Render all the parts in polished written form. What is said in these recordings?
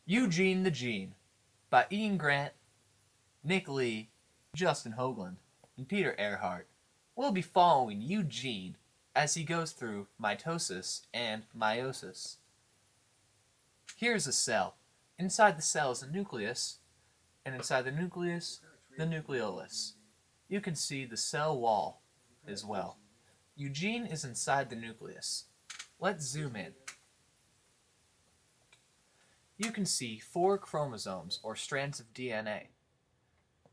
Eugene the Gene by Ian Grant, Nick Lee, Justin Hoagland, and Peter Earhart. We'll be following Eugene as he goes through mitosis and meiosis. Here's a cell. Inside the cell is a nucleus, and inside the nucleus, the nucleolus. You can see the cell wall as well. Eugene is inside the nucleus. Let's zoom in. You can see 4 chromosomes or strands of DNA.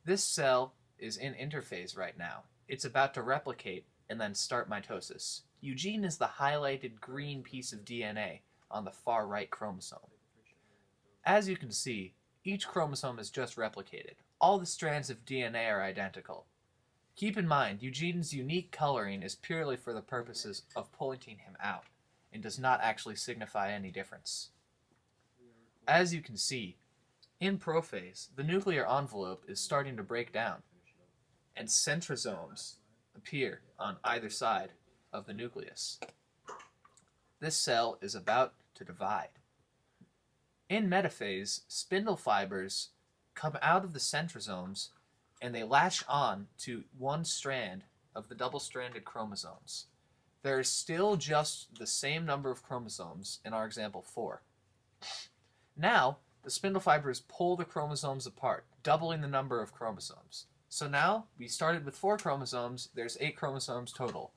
This cell is in interphase right now. It's about to replicate and then start mitosis. Eugene is the highlighted green piece of DNA on the far right chromosome. As you can see, each chromosome is just replicated. All the strands of DNA are identical. Keep in mind, Eugene's unique coloring is purely for the purposes of pointing him out and does not actually signify any difference. As you can see, in prophase, the nuclear envelope is starting to break down, and centrosomes appear on either side of the nucleus. This cell is about to divide. In metaphase, spindle fibers come out of the centrosomes and they latch on to one strand of the double-stranded chromosomes. There is still just the same number of chromosomes in our example 4. Now, the spindle fibers pull the chromosomes apart, doubling the number of chromosomes. So now, we started with 4 chromosomes, there's 8 chromosomes total.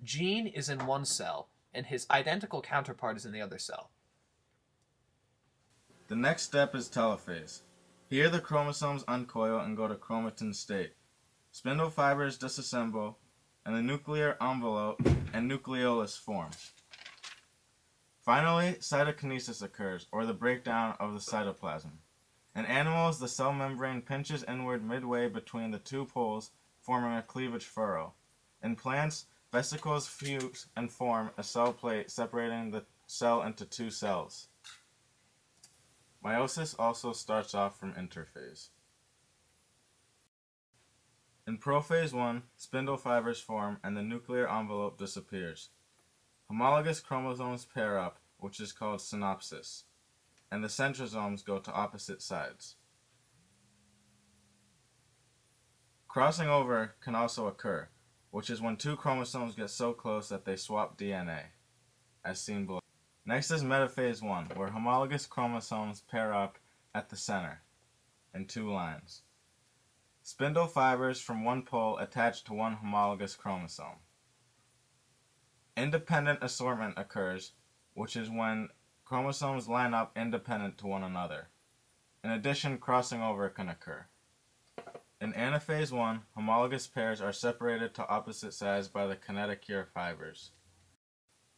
Gene is in one cell, and his identical counterpart is in the other cell. The next step is telophase. Here the chromosomes uncoil and go to chromatin state. Spindle fibers disassemble, and the nuclear envelope and nucleolus form. Finally, cytokinesis occurs, or the breakdown of the cytoplasm. In animals, the cell membrane pinches inward midway between the 2 poles, forming a cleavage furrow. In plants, vesicles fuse and form a cell plate separating the cell into 2 cells. Meiosis also starts off from interphase. In prophase 1, spindle fibers form and the nuclear envelope disappears. Homologous chromosomes pair up, which is called synopsis, and the centrosomes go to opposite sides. Crossing over can also occur, which is when 2 chromosomes get so close that they swap DNA, as seen below. Next is metaphase 1, where homologous chromosomes pair up at the center, in 2 lines. Spindle fibers from one pole attach to one homologous chromosome. Independent assortment occurs, which is when chromosomes line up independent to one another. In addition, crossing over can occur. In anaphase 1, homologous pairs are separated to opposite sides by the kinetochore fibers.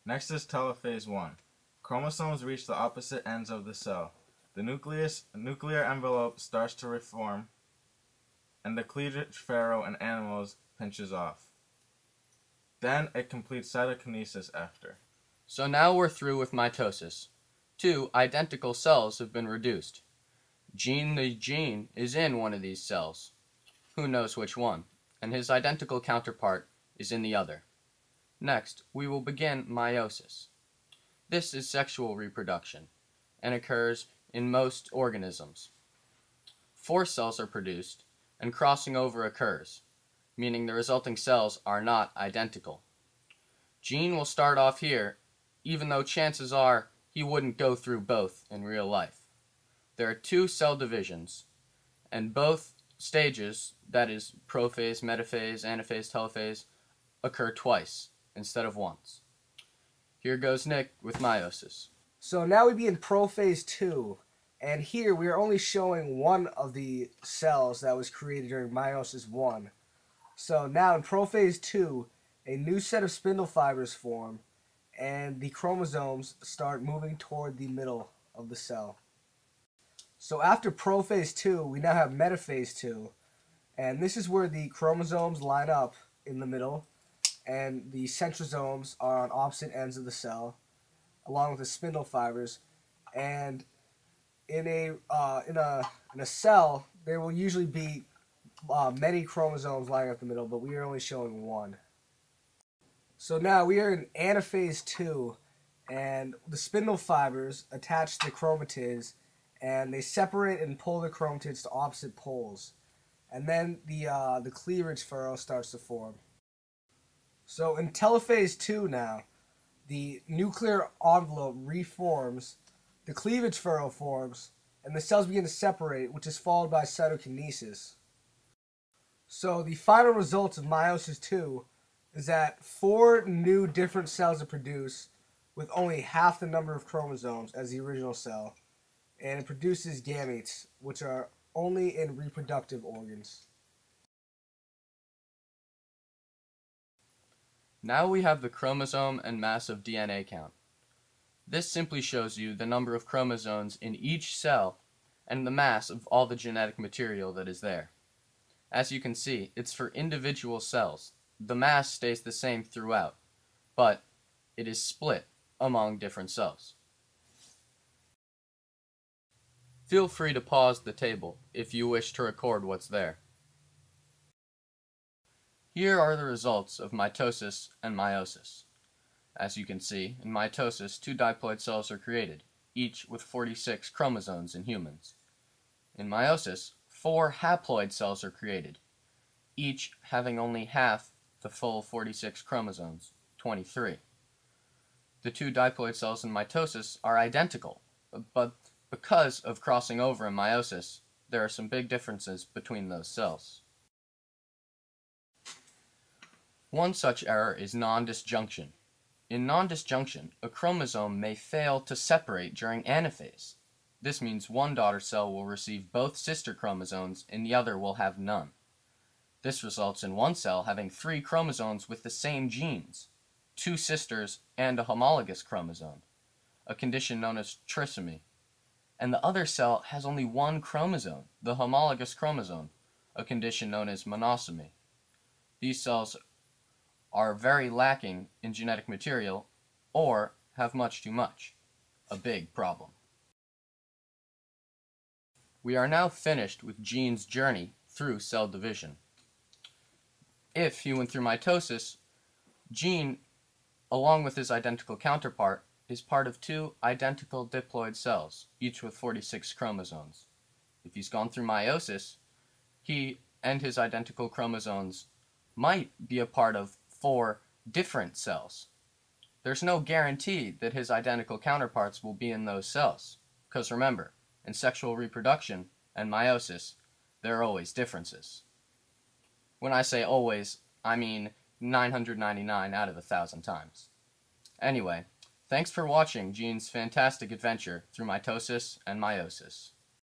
Next is telophase 1. Chromosomes reach the opposite ends of the cell. The nuclear envelope starts to reform, and the cleavage furrow in animals pinches off. Then it completes cytokinesis after. So now we're through with mitosis. 2 identical cells have been reduced. Gene the Gene is in one of these cells. Who knows which one? And his identical counterpart is in the other. Next, we will begin meiosis. This is sexual reproduction and occurs in most organisms. 4 cells are produced and crossing over occurs, meaning the resulting cells are not identical. Gene will start off here, even though chances are he wouldn't go through both in real life. There are 2 cell divisions, and both stages, that is prophase, metaphase, anaphase, telophase, occur twice instead of once. Here goes Nick with meiosis. So now we be in prophase 2, and here we are only showing one of the cells that was created during meiosis 1. So now in prophase 2, a new set of spindle fibers form, and the chromosomes start moving toward the middle of the cell. So after prophase 2, we now have metaphase 2, and this is where the chromosomes line up in the middle, and the centrosomes are on opposite ends of the cell, along with the spindle fibers. And in a cell, there will usually be many chromosomes lining up the middle, but we are only showing one. So now we are in anaphase 2, and the spindle fibers attach to the chromatids, and they separate and pull the chromatids to opposite poles. And then the cleavage furrow starts to form. So in telophase 2 now, the nuclear envelope reforms, the cleavage furrow forms, and the cells begin to separate, which is followed by cytokinesis. So the final result of meiosis 2 is that 4 new different cells are produced with only half the number of chromosomes as the original cell, and it produces gametes, which are only in reproductive organs. Now we have the chromosome and mass of DNA count. This simply shows you the number of chromosomes in each cell and the mass of all the genetic material that is there. As you can see, it's for individual cells. The mass stays the same throughout, but it is split among different cells. Feel free to pause the table if you wish to record what's there. Here are the results of mitosis and meiosis. As you can see, in mitosis, 2 diploid cells are created, each with 46 chromosomes in humans. In meiosis, 4 haploid cells are created, each having only half the full 46 chromosomes, 23. The 2 diploid cells in mitosis are identical, but because of crossing over in meiosis, there are some big differences between those cells. One such error is non-disjunction. In non-disjunction, a chromosome may fail to separate during anaphase. This means one daughter cell will receive both sister chromosomes and the other will have none. This results in one cell having 3 chromosomes with the same genes, 2 sisters and a homologous chromosome, a condition known as trisomy. And the other cell has only 1 chromosome, the homologous chromosome, a condition known as monosomy. These cells are very lacking in genetic material or have much too much, a big problem. We are now finished with gene's journey through cell division. If he went through mitosis, gene, along with his identical counterpart, is part of 2 identical diploid cells, each with 46 chromosomes. If he's gone through meiosis, he and his identical chromosomes might be a part of 4 different cells. There's no guarantee that his identical counterparts will be in those cells, because remember, in sexual reproduction and meiosis, there are always differences. When I say always, I mean 999 out of 1,000 times. Anyway, thanks for watching Gene's fantastic adventure through mitosis and meiosis.